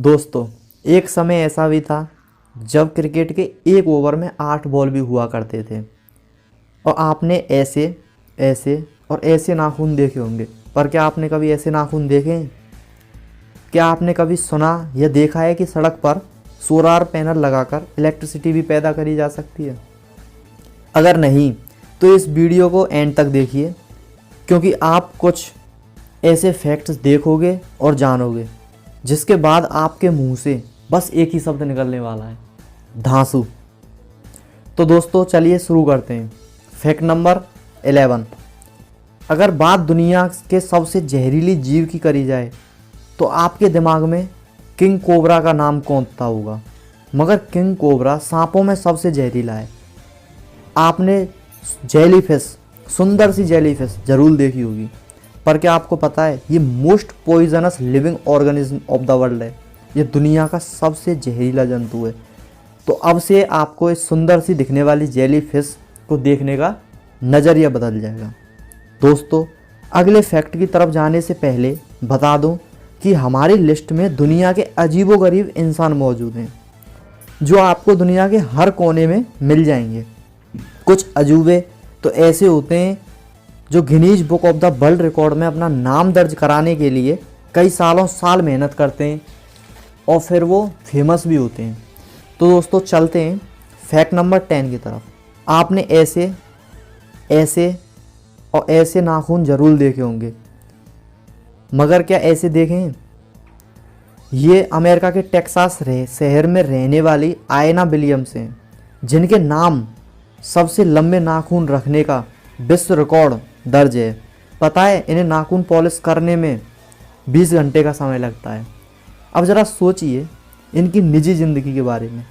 दोस्तों, एक समय ऐसा भी था जब क्रिकेट के एक ओवर में 8 बॉल भी हुआ करते थे और आपने ऐसे ऐसे और ऐसे नाखून देखे होंगे। पर क्या आपने कभी ऐसे नाखून देखे हैं? क्या आपने कभी सुना या देखा है कि सड़क पर सोलार पैनल लगाकर इलेक्ट्रिसिटी भी पैदा करी जा सकती है? अगर नहीं तो इस वीडियो को एंड तक देखिए, क्योंकि आप कुछ ऐसे फैक्ट्स देखोगे और जानोगे जिसके बाद आपके मुंह से बस एक ही शब्द निकलने वाला है, धांसू। तो दोस्तों चलिए शुरू करते हैं। Fact number 11। अगर बात दुनिया के सबसे जहरीली जीव की करी जाए तो आपके दिमाग में किंग कोबरा का नाम कौन सा होगा? मगर किंग कोबरा सांपों में सबसे जहरीला है। आपने जेलीफिश, सुंदर सी जेलीफिश जरूर देखी होगी, पर क्या आपको पता है ये most poisonous living organism of the world है। ये दुनिया का सबसे जहरीला जंतु है। तो अब से आपको इस सुंदर सी दिखने वाली जेलीफिश को देखने का नज़रिया बदल जाएगा। दोस्तों, अगले फैक्ट की तरफ जाने से पहले बता दूं कि हमारी लिस्ट में दुनिया के अजीबोगरीब इंसान मौजूद हैं जो आपको दुनिया के हर कोने में मिल जाएंगे। कुछ अजूबे तो ऐसे होते हैं जो Guinness book of the world record में अपना नाम दर्ज कराने के लिए कई साल मेहनत करते हैं और फिर वो फेमस भी होते हैं। तो दोस्तों चलते हैं फैक्ट नंबर 10 की तरफ। आपने ऐसे ऐसे और ऐसे नाखून जरूर देखे होंगे, मगर क्या ऐसे देखे हैं? ये अमेरिका के टेक्सास शहर में रहने वाली आयना विलियम्स हैं, जिनके नाम सबसे लंबे नाखून रखने का विश्व रिकॉर्ड दर्ज है। पता है इन्हें नाखून पॉलिश करने में 20 घंटे का समय लगता है। अब ज़रा सोचिए इनकी निजी ज़िंदगी के बारे में,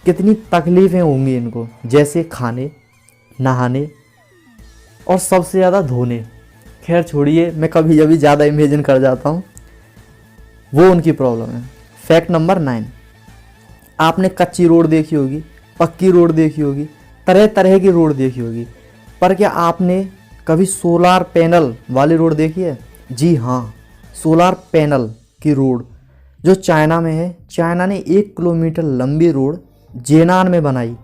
कितनी तकलीफ़ें होंगी इनको, जैसे खाने, नहाने और सबसे ज़्यादा धोने। खैर छोड़िए, मैं कभी कभी ज़्यादा इमेजिन कर जाता हूँ, वो उनकी प्रॉब्लम है। Fact number 9। आपने कच्ची रोड देखी होगी, पक्की रोड देखी होगी, तरह तरह की रोड देखी होगी, पर क्या आपने कभी सोलार पैनल वाली रोड देखी है? जी हाँ, सोलार पैनल की रोड जो चाइना में है। चाइना ने 1 किलोमीटर लंबी रोड जेनान में बनाई,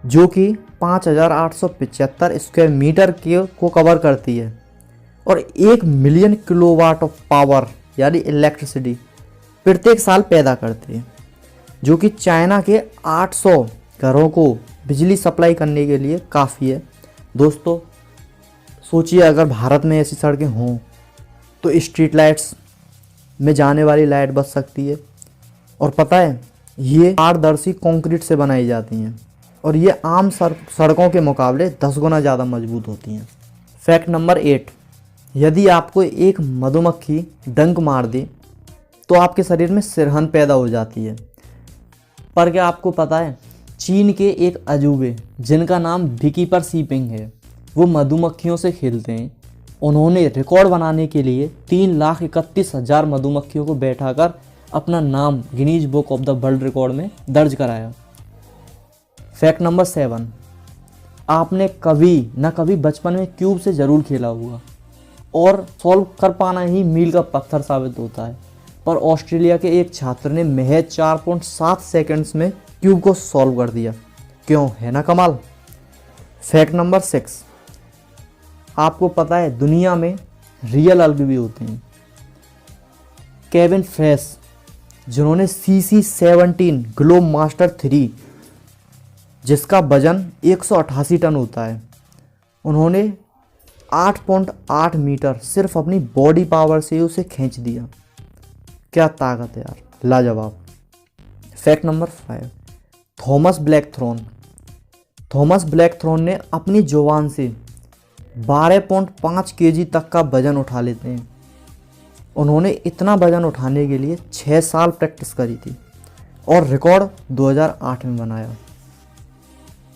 जो कि 5875 स्क्वायर मीटर को कवर करती है और 1 मिलियन किलोवाट ऑफ पावर यानी इलेक्ट्रिसिटी प्रत्येक साल पैदा करती है, जो कि चाइना के 800 घरों को बिजली सप्लाई करने के लिए काफ़ी है। दोस्तों सोचिए अगर भारत में ऐसी सड़कें हों तो स्ट्रीट लाइट्स में जाने वाली लाइट बच सकती है। और पता है ये पारदर्शी कंक्रीट से बनाई जाती हैं और ये आम सड़कों के मुकाबले 10 गुना ज़्यादा मजबूत होती हैं। Fact number 8। यदि आपको एक मधुमक्खी डंक मार दे तो आपके शरीर में सिरहन पैदा हो जाती है। पर क्या आपको पता है चीन के एक अजूबे जिनका नाम बीकीपर शीपिंग है, वो मधुमक्खियों से खेलते हैं। उन्होंने रिकॉर्ड बनाने के लिए 3,31,000 मधुमक्खियों को बैठाकर अपना नाम Guinness book of the world record में दर्ज कराया। Fact number 7। आपने कभी ना कभी बचपन में क्यूब से ज़रूर खेला होगा और सॉल्व कर पाना ही मील का पत्थर साबित होता है, पर ऑस्ट्रेलिया के एक छात्र ने महज 4.7 सेकंड्स में क्यूब को सॉल्व कर दिया। क्यों, है ना कमाल। Fact number 6। आपको पता है दुनिया में रियल अल्ग भी होते हैं। केविन फ्रेश, जिन्होंने CC-17 ग्लोब मास्टर 3, जिसका वजन 188 टन होता है, उन्होंने 8.8 मीटर सिर्फ अपनी बॉडी पावर से उसे खींच दिया। क्या ताकत है यार, लाजवाब। Fact number 5। थॉमस ब्लैकथ्रोन ने अपनी जुबान से 12.5 kg तक का वजन उठा लेते हैं। उन्होंने इतना वजन उठाने के लिए 6 साल प्रैक्टिस करी थी और रिकॉर्ड 2008 में बनाया।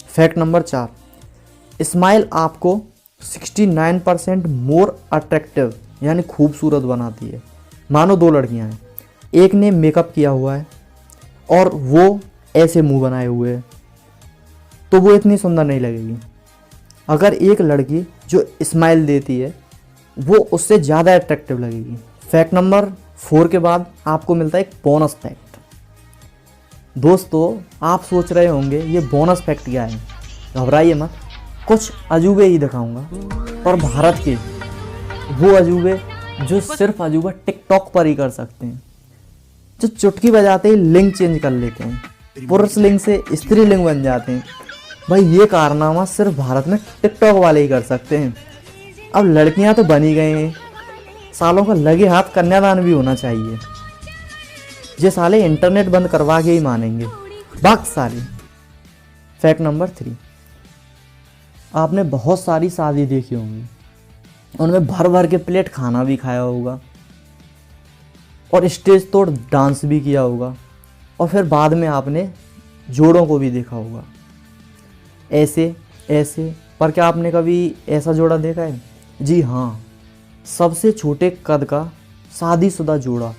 Fact number 4। स्माइल आपको 69% मोर अट्रैक्टिव यानी खूबसूरत बनाती है। मानो 2 लड़कियां हैं, एक ने मेकअप किया हुआ है और वो ऐसे मुंह बनाए हुए है, तो वो इतनी सुंदर नहीं लगेगी। अगर एक लड़की जो स्माइल देती है वो उससे ज़्यादा अट्रैक्टिव लगेगी। फैक्ट नंबर 4 के बाद आपको मिलता है एक बोनस फैक्ट। दोस्तों आप सोच रहे होंगे ये बोनस फैक्ट क्या है, घबराइए मत, कुछ अजूबे ही दिखाऊंगा, पर भारत के वो अजूबे जो सिर्फ अजूबा टिकटॉक पर ही कर सकते हैं, जो चुटकी बजाते ही लिंग चेंज कर लेते हैं, पुरुष लिंग से स्त्री लिंग बन जाते हैं। भाई ये कारनामा सिर्फ भारत में टिकटॉक वाले ही कर सकते हैं। अब लड़कियां तो बनी गए हैं, सालों का लगे हाथ कन्यादान भी होना चाहिए। ये साले इंटरनेट बंद करवा के ही मानेंगे, बात सारी। फैक्ट नंबर 3, आपने बहुत सारी शादी देखी होंगी, उनमें भर भर के प्लेट खाना भी खाया होगा और स्टेज तोड़ डांस भी किया होगा, और फिर बाद में आपने जोड़ों को भी देखा होगा ऐसे ऐसे। पर क्या आपने कभी ऐसा जोड़ा देखा है? जी हाँ, सबसे छोटे कद का शादीशुदा जोड़ा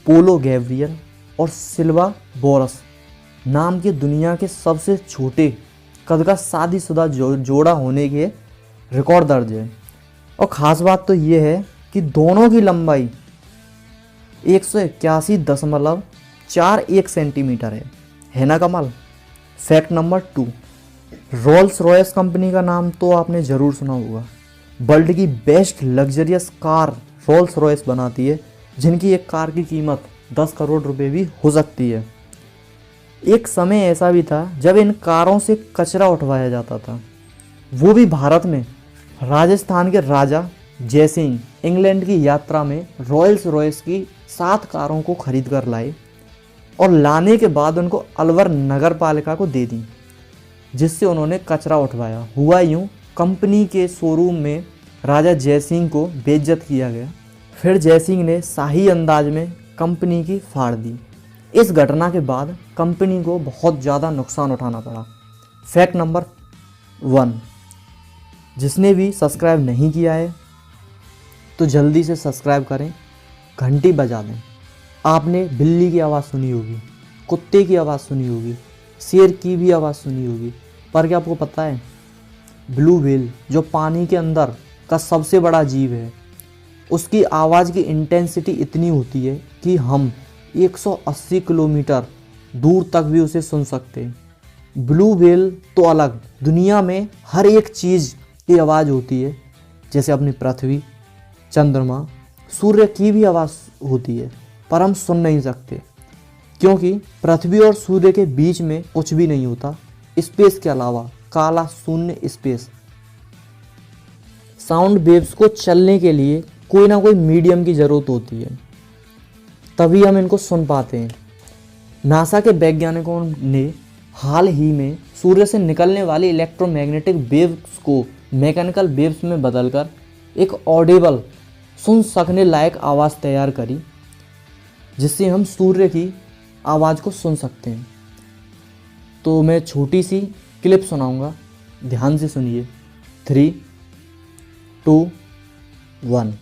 पोलो गैब्रियल और सिल्वा बोरस नाम के दुनिया के सबसे छोटे कद का शादीशुदा जोड़ा होने के रिकॉर्ड दर्ज है। और ख़ास बात तो ये है कि दोनों की लंबाई 181.41 सेंटीमीटर है ना कमाल। Fact number 2, Rolls Royce company का नाम तो आपने ज़रूर सुना होगा। वर्ल्ड की best luxurious car Rolls Royce बनाती है, जिनकी एक कार की कीमत 10 करोड़ रुपए भी हो सकती है। एक समय ऐसा भी था जब इन कारों से कचरा उठवाया जाता था, वो भी भारत में। राजस्थान के राजा जयसिंह इंग्लैंड की यात्रा में रोल्स रॉयस की 7 कारों को खरीद कर लाए और लाने के बाद उनको अलवर नगर पालिका को दे दी, जिससे उन्होंने कचरा उठवाया। हुआ यूँ, कंपनी के शोरूम में राजा जयसिंह को बेइज्जत किया गया। फिर जयसिंह ने शाही अंदाज में कंपनी की फाड़ दी। इस घटना के बाद कंपनी को बहुत ज़्यादा नुकसान उठाना पड़ा। फैक्ट नंबर 1, जिसने भी सब्सक्राइब नहीं किया है तो जल्दी से सब्सक्राइब करें, घंटी बजा दें। आपने बिल्ली की आवाज़ सुनी होगी, कुत्ते की आवाज़ सुनी होगी, शेर की भी आवाज़ सुनी होगी, पर क्या आपको पता है ब्लू व्हेल जो पानी के अंदर का सबसे बड़ा जीव है, उसकी आवाज़ की इंटेंसिटी इतनी होती है कि हम 180 किलोमीटर दूर तक भी उसे सुन सकते हैं। ब्लू व्हेल तो अलग, दुनिया में हर एक चीज़ की आवाज़ होती है, जैसे अपनी पृथ्वी, चंद्रमा, सूर्य की भी आवाज़ होती है, पर हम सुन नहीं सकते क्योंकि पृथ्वी और सूर्य के बीच में कुछ भी नहीं होता स्पेस के अलावा, काला शून्य स्पेस। साउंड वेव्स को चलने के लिए कोई ना कोई मीडियम की ज़रूरत होती है, तभी हम इनको सुन पाते हैं। नासा के वैज्ञानिकों ने हाल ही में सूर्य से निकलने वाली इलेक्ट्रोमैग्नेटिक वेव्स को मैकेनिकल वेव्स में बदलकर एक ऑडिबल, सुन सकने लायक आवाज़ तैयार करी, जिससे हम सूर्य की आवाज़ को सुन सकते हैं। तो मैं छोटी सी क्लिप सुनाऊंगा, ध्यान से सुनिए। 3, 2, 1।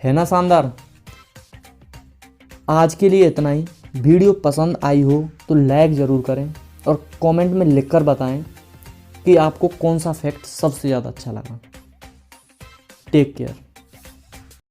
है ना शानदार। आज के लिए इतना ही। वीडियो पसंद आई हो तो लाइक ज़रूर करें और कमेंट में लिखकर बताएं कि आपको कौन सा फैक्ट सबसे ज़्यादा अच्छा लगा। Take care.